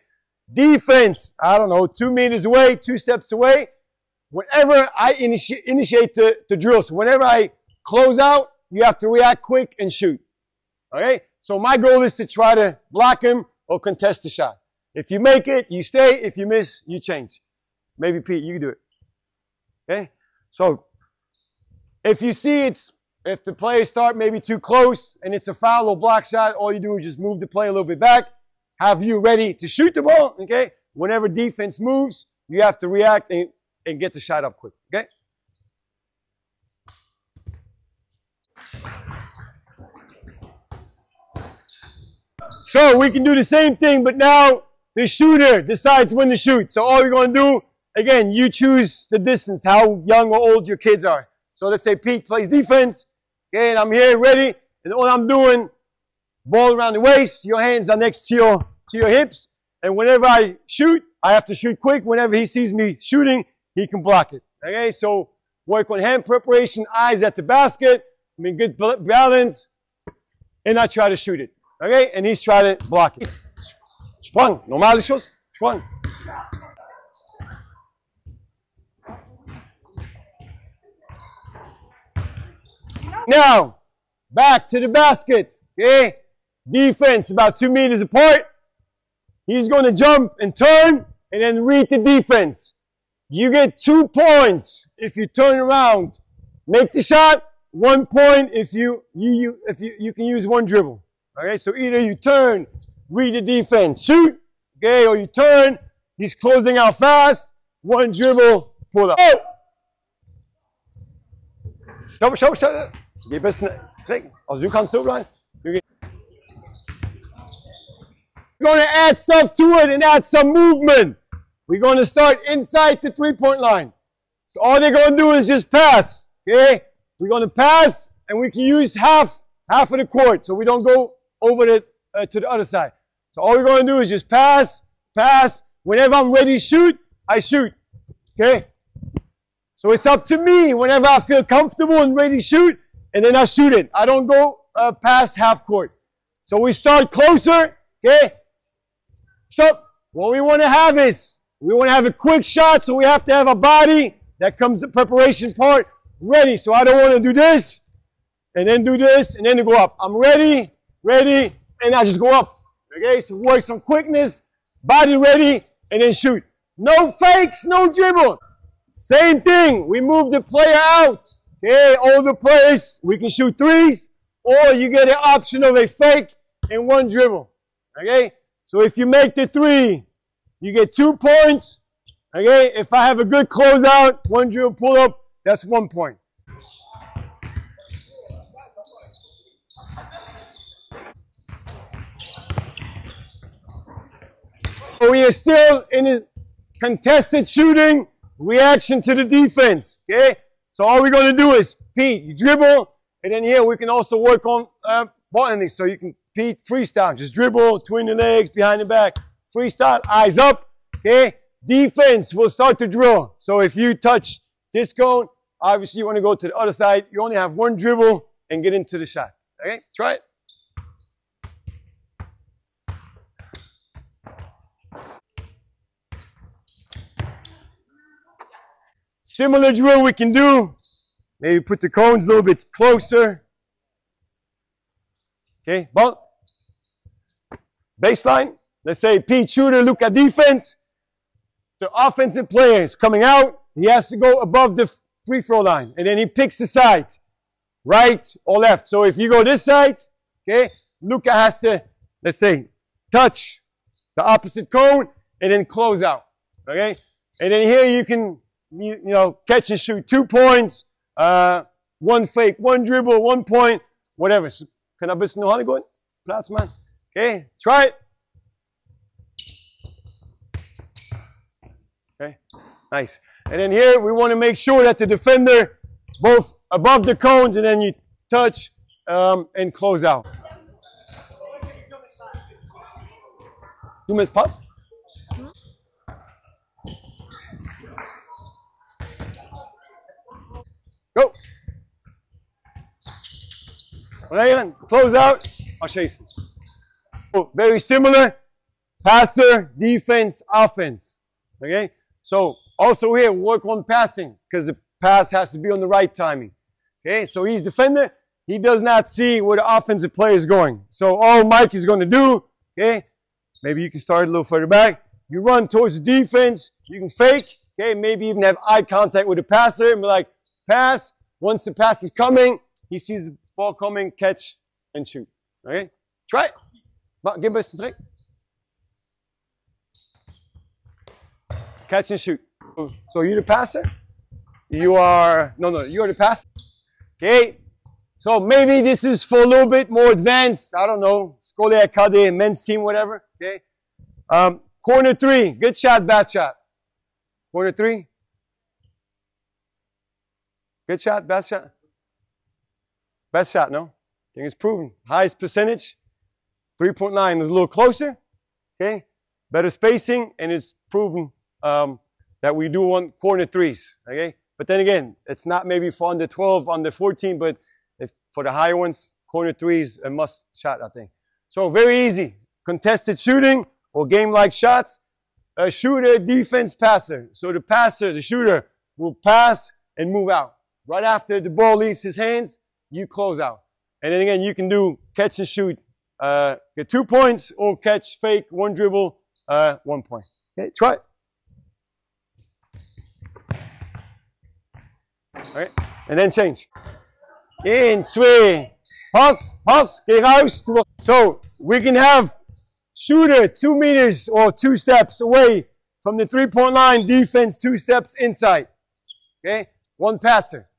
Defense, I don't know, 2 meters away, 2 steps away. Whenever I initiate the drill, so whenever I close out, you have to react quick and shoot. Okay? So my goal is to try to block him or contest the shot. If you make it, you stay. If you miss, you change. Maybe Pete, you can do it. Okay? So if you see if the players start maybe too close and it's a foul or block shot, all you do is just move the play a little bit back, have you ready to shoot the ball, okay? Whenever defense moves, you have to react and get the shot up quick, okay? So we can do the same thing, but now the shooter decides when to shoot. So all you're going to do, again, you choose the distance, how young or old your kids are. So let's say Pete plays defense, okay, and I'm here ready, and all I'm doing, ball around the waist, your hands are next to your hips, and whenever I shoot, I have to shoot quick. Whenever he sees me shooting, he can block it. Okay, so work on hand preparation, eyes at the basket, good balance, and I try to shoot it. Okay, and he's trying to block it. Sprung, normale Schuss, sprung. Now, back to the basket, okay? Defense, about 2 meters apart. He's going to jump and turn and then read the defense. You get 2 points if you turn around. Make the shot, 1 point if you can use 1 dribble. Okay, so either you turn, read the defense, shoot, okay, or you turn, he's closing out fast, one dribble, pull up. Oh! Schau. Geh ein bisschen zurück. Also du kannst so bleiben. You're going to add stuff to it and add some movement. We're going to start inside the three-point line. So all they're going to do is just pass, okay? We're going to pass, and we can use half of the court, so we don't go over to the other side. So all we're going to do is just pass. Whenever I'm ready to shoot, I shoot, okay? So it's up to me whenever I feel comfortable and ready to shoot, and then I shoot it. I don't go past half court. So we start closer, okay? So what we want to have is, we want to have a quick shot, so we have to have a body. That comes the preparation part ready. So I don't want to do this, and then do this, and then to go up. I'm ready, and I just go up. Okay, so work some quickness, body ready, and then shoot. No fakes, no dribble. Same thing, we move the player out. Okay, all the players, we can shoot threes, or you get an option of a fake and one dribble. Okay, so if you make the three, you get 2 points. Okay, if I have a good closeout, one dribble pull up, that's 1 point. So we are still in a contested shooting, reaction to the defense. Okay, so all we're going to do is, Pete, you dribble, and then here we can also work on buttoning. So you can, Pete, freestyle, just dribble, twin the legs, behind the back, freestyle, eyes up. Okay, defense will start to drill. So if you touch this cone, obviously you want to go to the other side. You only have one dribble and get into the shot. Okay, try it. Similar drill we can do. Maybe put the cones a little bit closer. Okay, ball. Baseline. Let's say Pete shooter, look at defense. The offensive player is coming out. He has to go above the free throw line. And then he picks the side. Right or left. So if you go this side, okay, Luca has to, let's say, touch the opposite cone and then close out. Okay? And then here you can, you know, catch and shoot 2 points, one fake, one dribble, 1 point, whatever. So, kan een beetje nog gaan? Plaats man. Okay, try it. Okay, nice. And then here we want to make sure that the defender both above the cones and then you touch and close out. Doe me eens pas. Go. Close out. I'll chase it. So very similar. Passer, defense, offense. Okay. So also here, work on passing because the pass has to be on the right timing. Okay. So he's defender. He does not see where the offensive player is going. So all Mike is going to do, okay, maybe you can start a little further back. You run towards the defense. You can fake. Okay. Maybe even have eye contact with the passer and be like, pass. Once the pass is coming, he sees the ball coming, catch and shoot. Okay? Try it. Give us a trick. Catch and shoot. So you're the passer? You are, no, you're the passer. Okay? So maybe this is for a little bit more advanced, I don't know, Skole Akade, men's team, whatever. Okay? Corner three. Good shot, bad shot. Corner three. Good shot, best shot? Best shot, no? I think it's proven. Highest percentage, 3.9 is a little closer, okay? Better spacing, and it's proven that we do want corner threes, okay? But then again, it's not maybe for under 12, under 14, but if for the higher ones, corner threes a must shot, I think. So very easy. Contested shooting or game-like shots. A shooter, defense, passer. So the passer, the shooter, will pass and move out. Right after the ball leaves his hands, you close out. And then again, you can do catch and shoot. Get 2 points or catch, fake, one dribble, 1 point. Okay, try it. Okay, and then change. 1, 2, pas, geh raus. So we can have Shooter 2 meters or 2 steps away from the 3-point line. Defense 2 steps inside. Okay, 1 passer.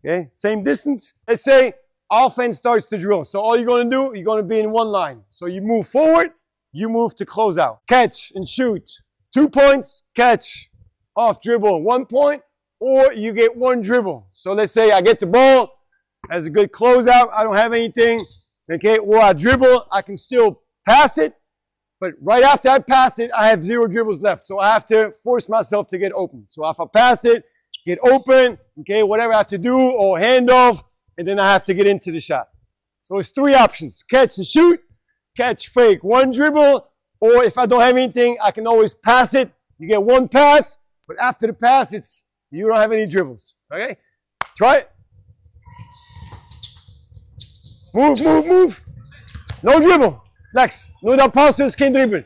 Okay, same distance. Let's say offense starts to drill. So all you're going to do, you're going to be in 1 line. So you move forward, you move to close out. Catch and shoot. 2 points, catch, off dribble, 1 point, or you get 1 dribble. So let's say I get the ball as a good closeout. I don't have anything. Okay, or I dribble, I can still pass it. But right after I pass it, I have 0 dribbles left. So I have to force myself to get open. So if I pass it, get open, okay, whatever I have to do, or hand off, and then I have to get into the shot. So it's 3 options. Catch and shoot, catch, fake, 1 dribble, or if I don't have anything, I can always pass it. You get 1 pass, but after the pass, you don't have any dribbles, okay? Try it. Move, move, move. No dribble. Next. No da passes, can't dribble.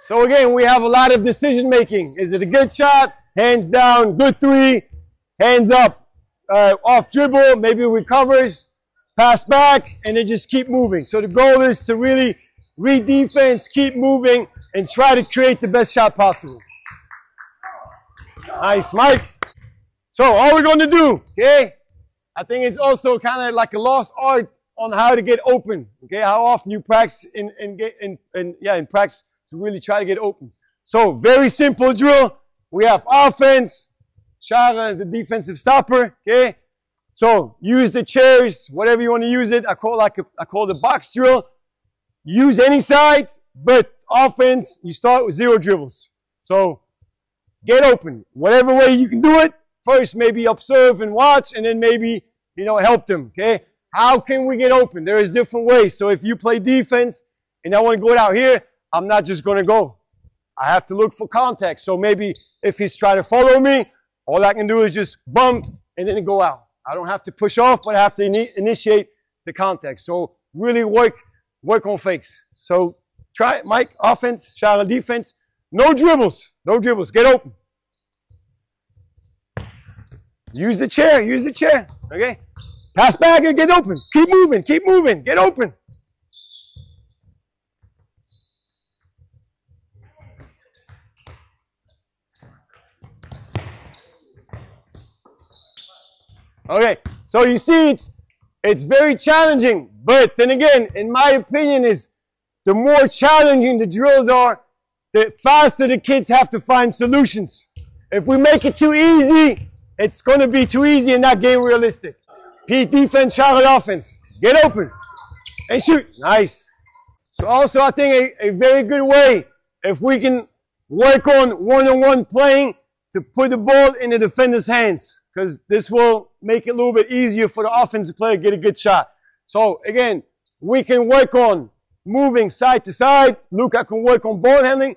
So again, we have a lot of decision making. Is it a good shot? Hands down, good 3. Hands up. Off dribble, maybe recovers, pass back, and then just keep moving. So the goal is to really read defense, keep moving, and try to create the best shot possible. Nice, Mike. So all we're going to do, okay, I think it's also kind of like a lost art on how to get open, okay, how often you practice in practice to really try to get open. So very simple drill. We have offense, Shara, the defensive stopper, okay? So use the chairs, whatever you want to use it. I call the box drill. Use any side, but offense, you start with 0 dribbles. So get open, whatever way you can do it. First, maybe observe and watch, and then maybe, help them, okay? How can we get open? There is different ways. So if you play defense and I want to go out here, I'm not just going to go. I have to look for contact. So maybe if he's trying to follow me, all I can do is just bump and then go out. I don't have to push off, but I have to initiate the contact. So really work on fakes. So try it, Mike. Offense, Charlotte defense. No dribbles. No dribbles. Get open. Use the chair. Use the chair. Okay? Pass back and get open. Keep moving. Keep moving. Get open. Okay, so you see it's very challenging, but then again, in my opinion, is the more challenging the drills are, the faster the kids have to find solutions. If we make it too easy, it's going to be too easy and not game realistic. Pete defense, Charlotte offense. Get open and shoot. Nice. So also I think a very good way, if we can work on one-on-one playing, to put the ball in the defender's hands, because this will make it a little bit easier for the offensive player to get a good shot. So again, we can work on moving side to side. Luca can work on ball handling.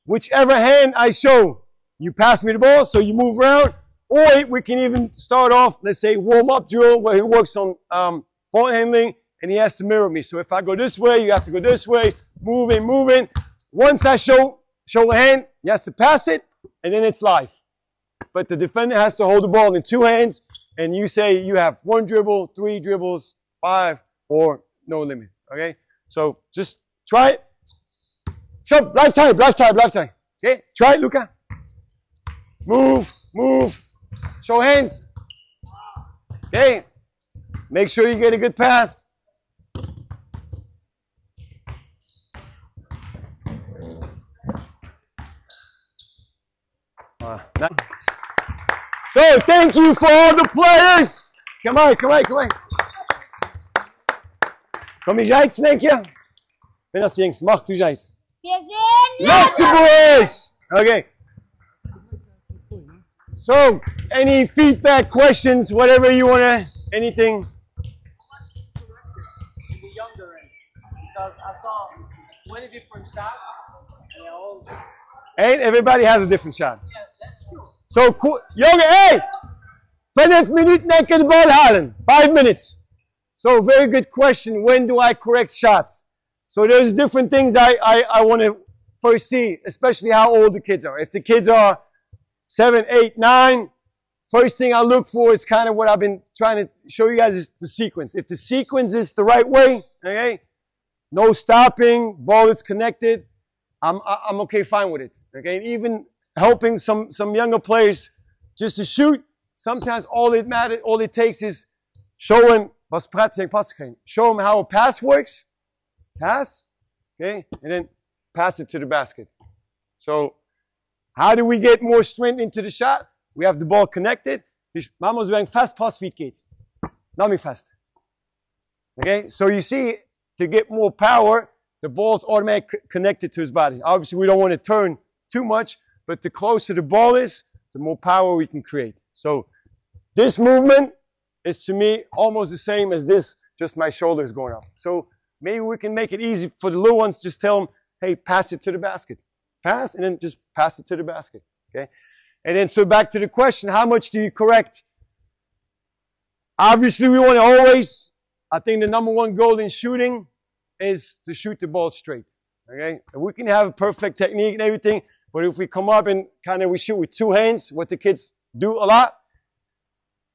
Whichever hand I show, you pass me the ball, so you move around. Or we can even start off, let's say, warm-up drill where he works on ball handling and he has to mirror me. So if I go this way, you have to go this way, moving. Once I show a hand, he has to pass it, and then it's live. But the defender has to hold the ball in 2 hands, and you say you have 1 dribble, 3 dribbles, 5, or no limit, okay? So just try it. Show, lifetime. Okay, try it, Luca. Move. Show hands. Okay, make sure you get a good pass. So thank you for all the players. Come on. Kom je iets, denk je? Ben als Jinx, mag tu iets. Wir sind Luxembourg! Okay. So, any feedback, questions, whatever you want to, anything? In the younger end, because I saw 20 different shots, and they're all different. And everybody has a different shot. Yeah, that's true. So, cool. Jongen, hey! 5 minuten en kan de bal halen. 5 minutes. So, very good question. When do I correct shots? So, there's different things I want to first see, especially how old the kids are. If the kids are 7, 8, 9, first thing I look for is kind of what I've been trying to show you guys is the sequence. If the sequence is the right way, okay, no stopping, ball is connected, I'm okay, fine with it. Okay, and even helping some younger players just to shoot. Sometimes all it takes is showing show them how a pass works, pass, okay, and then pass it to the basket. So how do we get more strength into the shot? We have the ball connected. Man muss sagen, fast pass wie es geht. Not me fast. Okay, so you see, to get more power, the ball's automatically connected to his body. Obviously, we don't want to turn too much, but the closer the ball is, the more power we can create. So this movement is, to me, almost the same as this, just my shoulders going up. So maybe we can make it easy for the little ones. Just tell them, hey, pass it to the basket. Pass, and then just pass it to the basket. Okay? And then, so back to the question, how much do you correct? Obviously, we want to always, I think the number one goal in shooting is to shoot the ball straight. Okay? And we can have a perfect technique and everything, but if we come up and we shoot with two hands, what the kids do a lot,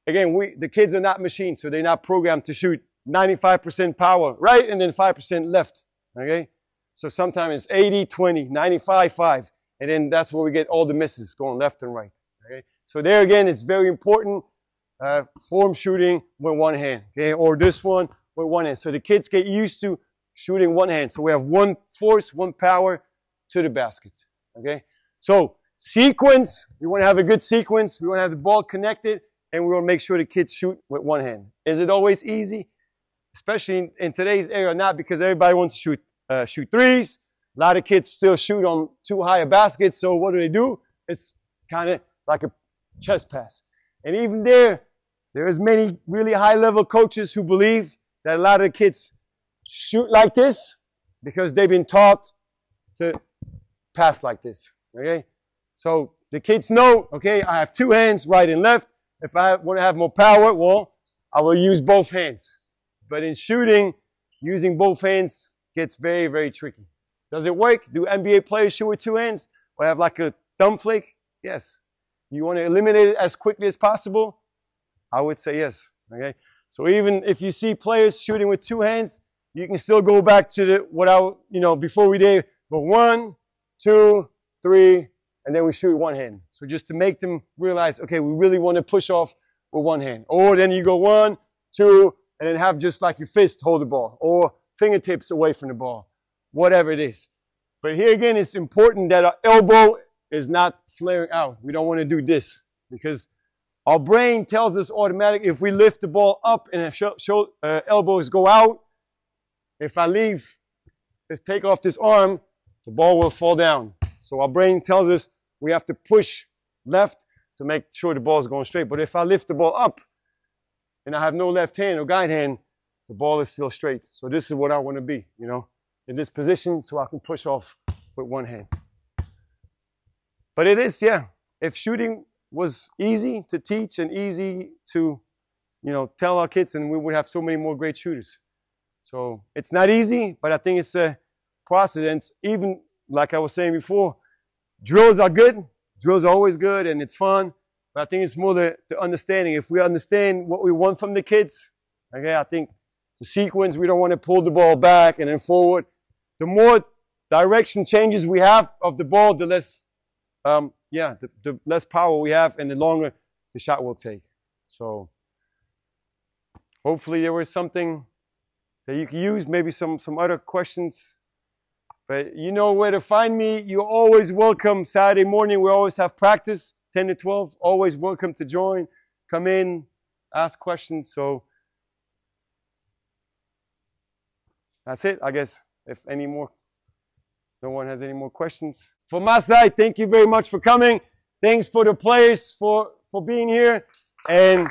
again, the kids are not machines, so they're not programmed to shoot 95% power right and then 5% left. Okay? So sometimes it's 80, 20, 95, 5. And then that's where we get all the misses going left and right. Okay? So there again, it's very important. Form shooting with one hand. Okay? Or this one with one hand. So the kids get used to shooting one hand. So we have one force, one power to the basket. Okay? So sequence, we want to have a good sequence. We want to have the ball connected. And we want to make sure the kids shoot with one hand. Is it always easy? Especially in today's era, not, because everybody wants to shoot threes. A lot of kids still shoot on too high a basket. So what do? It's kind of like a chest pass. And even there is many really high-level coaches who believe that a lot of kids shoot like this because they've been taught to pass like this. Okay? So the kids know, okay, I have two hands, right and left. If I want to have more power, well, I will use both hands. But in shooting, using both hands gets very, very tricky. Does it work? Do NBA players shoot with two hands or have like a thumb flick? Yes. You want to eliminate it as quickly as possible? I would say yes. Okay. So even if you see players shooting with two hands, you can still go back to before we did go 1, 2, 3, and then we shoot with one hand. So just to make them realize, okay, we really want to push off with one hand. Or then you go 1, 2, and then have just like your fist hold the ball, or fingertips away from the ball, whatever it is. But here again, it's important that our elbow is not flaring out. We don't want to do this because our brain tells us automatically if we lift the ball up and our elbows go out, if I take off this arm, the ball will fall down. So our brain tells us we have to push left to make sure the ball is going straight. But if I lift the ball up and I have no left hand or guide hand, the ball is still straight. So this is what I want to be, in this position so I can push off with one hand. But it is, yeah. If shooting was easy to teach and easy to, tell our kids, and we would have so many more great shooters. So it's not easy, but I think it's a process. And even like I was saying before, drills are good. Drills are always good and it's fun. But I think it's more the understanding. If we understand what we want from the kids, okay, I think the sequence, we don't want to pull the ball back and then forward. The more direction changes we have of the ball, the less, the less power we have and the longer the shot will take. So hopefully there was something that you can use, maybe some other questions. But you know where to find me. You're always welcome. Saturday morning, we always have practice, 10 to 12. Always welcome to join. Come in, ask questions. So that's it, I guess. If no one has any more questions. From my side, thank you very much for coming. Thanks for the players for being here. And